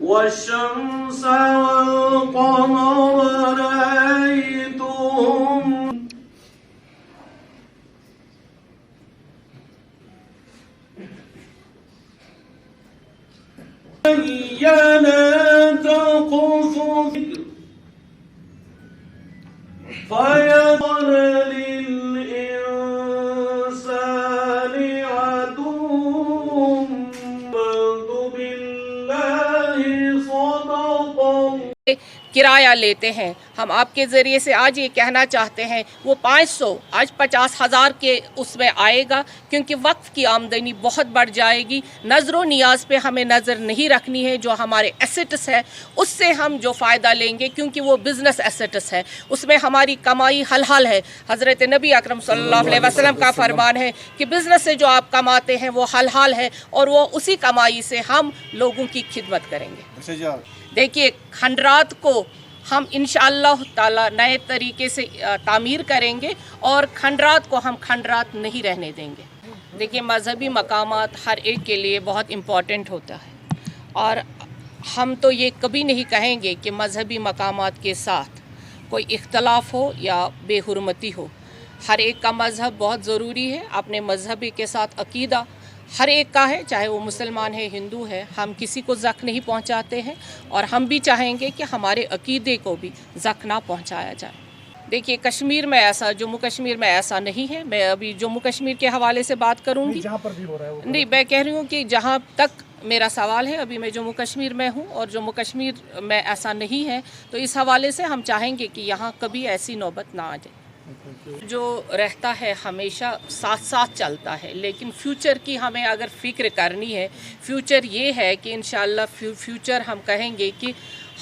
والشمس والقمر رأيتهم لا تقف فيقول للإنسان عدو کرایہ لیتے ہیں۔ ہم آپ کے ذریعے سے آج یہ کہنا چاہتے ہیں وہ 500 آج 50,000 کے اس میں آئے گا، کیونکہ وقف کی آمدنی بہت بڑھ جائے گی۔ نظر و نیاز پہ ہمیں نظر نہیں رکھنی ہے، جو ہمارے ایسٹس ہے اس سے ہم جو فائدہ لیں گے، کیونکہ وہ بزنس ایسٹس ہے، اس میں ہماری کمائی حلال ہے۔ حضرت نبی اکرم صلی اللہ علیہ وسلم کا فرمان ہے کہ بزنس سے جو آپ کماتے ہیں وہ حلال ہے، اور وہ اسی کمائی سے ہم لوگوں کی خدمت کریں گے۔ دیکھیے، کھنڈرات کو ہم انشاءاللہ تعالی نئے طریقے سے تعمیر کریں گے، اور کھنڈرات کو ہم کھنڈرات نہیں رہنے دیں گے۔ دیکھیے، مذہبی مقامات ہر ایک کے لیے بہت امپورٹنٹ ہوتا ہے، اور ہم تو یہ کبھی نہیں کہیں گے کہ مذہبی مقامات کے ساتھ کوئی اختلاف ہو یا بے حرمتی ہو۔ ہر ایک کا مذہب بہت ضروری ہے، اپنے مذہبی کے ساتھ عقیدہ ہر ایک کا ہے، چاہے وہ مسلمان ہے، ہندو ہے، ہم کسی کو زخم نہیں پہنچاتے ہیں، اور ہم بھی چاہیں گے کہ ہمارے عقیدے کو بھی زخم نہ پہنچایا جائے۔ دیکھیے، کشمیر میں ایسا، جموں کشمیر میں ایسا نہیں ہے۔ میں ابھی جموں کشمیر کے حوالے سے بات کروں گی، جہاں پر بھی ہو رہا ہے نہیں، میں کہہ رہی ہوں کہ جہاں تک میرا سوال ہے، ابھی میں جموں کشمیر میں ہوں، اور جموں کشمیر میں ایسا نہیں ہے، تو اس حوالے سے ہم چاہیں گے کہ یہاں کبھی ایسی نوبت نہ آ جائے۔ جو رہتا ہے ہمیشہ ساتھ ساتھ چلتا ہے، لیکن فیوچر کی ہمیں اگر فکر کرنی ہے، فیوچر یہ ہے کہ انشاءاللہ فیوچر ہم کہیں گے کہ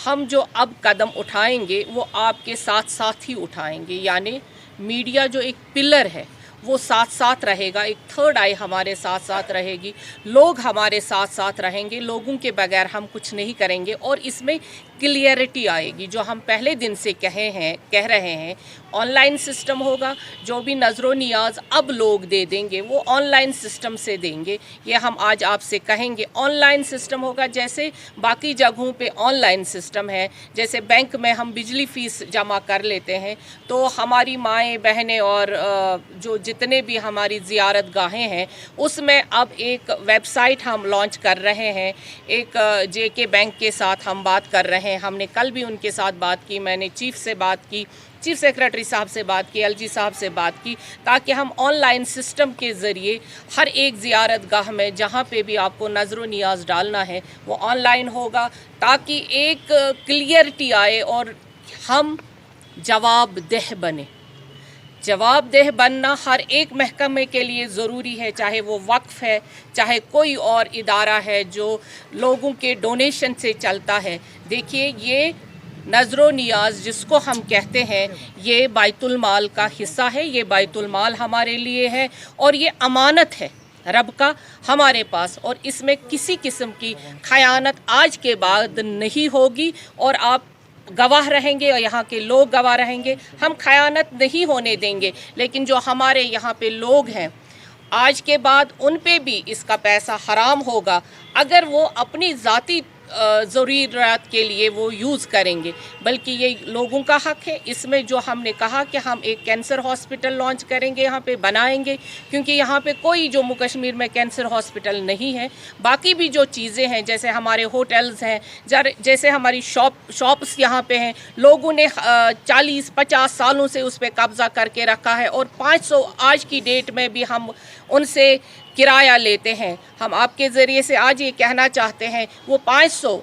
ہم جو اب قدم اٹھائیں گے وہ آپ کے ساتھ ساتھ ہی اٹھائیں گے، یعنی میڈیا جو ایک پلر ہے وہ ساتھ ساتھ رہے گا، ایک تھرڈ آئی ہمارے ساتھ ساتھ رہے گی، لوگ ہمارے ساتھ ساتھ رہیں گے، لوگوں کے بغیر ہم کچھ نہیں کریں گے، اور اس میں کلیئرٹی آئے گی۔ جو ہم پہلے دن سے کہہ رہے ہیں، آن لائن سسٹم ہوگا، جو بھی نظر و نیاز اب لوگ دے دیں گے وہ آن لائن سسٹم سے دیں گے، یہ ہم آج آپ سے کہیں گے۔ آن لائن سسٹم ہوگا، جیسے باقی جگہوں پہ آن لائن سسٹم ہے، جیسے بینک میں ہم بجلی فیس جمع کر لیتے ہیں، تو ہماری مائیں بہنیں اور جو جتنے بھی ہماری زیارت گاہیں ہیں، اس میں اب ایک ویب سائٹ ہم لانچ کر رہے ہیں، ایک جے کے بینک کے ساتھ ہم بات کر رہے ہیں، ہم نے کل بھی ان کے ساتھ بات کی، میں نے چیف سے بات کی، چیف سیکریٹری صاحب سے بات کی، ایل جی صاحب سے بات کی، تاکہ ہم آن لائن سسٹم کے ذریعے ہر ایک زیارت گاہ میں جہاں پہ بھی آپ کو نظر و نیاز ڈالنا ہے وہ آن لائن ہوگا، تاکہ ایک کلیئرٹی آئے اور ہم جواب دہ بنے۔ جواب دہ بننا ہر ایک محکمے کے لیے ضروری ہے، چاہے وہ وقف ہے، چاہے کوئی اور ادارہ ہے جو لوگوں کے ڈونیشن سے چلتا ہے۔ دیکھیے، یہ نظر و نیاز جس کو ہم کہتے ہیں، یہ بیت المال کا حصہ ہے، یہ بیت المال ہمارے لیے ہے، اور یہ امانت ہے رب کا ہمارے پاس، اور اس میں کسی قسم کی خیانت آج کے بعد نہیں ہوگی، اور آپ گواہ رہیں گے اور یہاں کے لوگ گواہ رہیں گے، ہم خیانت نہیں ہونے دیں گے۔ لیکن جو ہمارے یہاں پہ لوگ ہیں، آج کے بعد ان پہ بھی اس کا پیسہ حرام ہوگا اگر وہ اپنی ذاتی ضروریات کے لیے وہ یوز کریں گے، بلکہ یہ لوگوں کا حق ہے۔ اس میں جو ہم نے کہا کہ ہم ایک کینسر ہاسپٹل لانچ کریں گے، یہاں پہ بنائیں گے، کیونکہ یہاں پہ کوئی جموں کشمیر میں کینسر ہاسپٹل نہیں ہے۔ باقی بھی جو چیزیں ہیں، جیسے ہمارے ہوٹلز ہیں، جیسے ہماری شاپس یہاں پہ ہیں، لوگوں نے 40-50 سالوں سے اس پہ قبضہ کر کے رکھا ہے، اور 500 آج کی ڈیٹ میں بھی ہم ان سے کرایہ لیتے ہیں۔ ہم آپ کے ذریعے سے آج یہ کہنا چاہتے ہیں وہ 500 500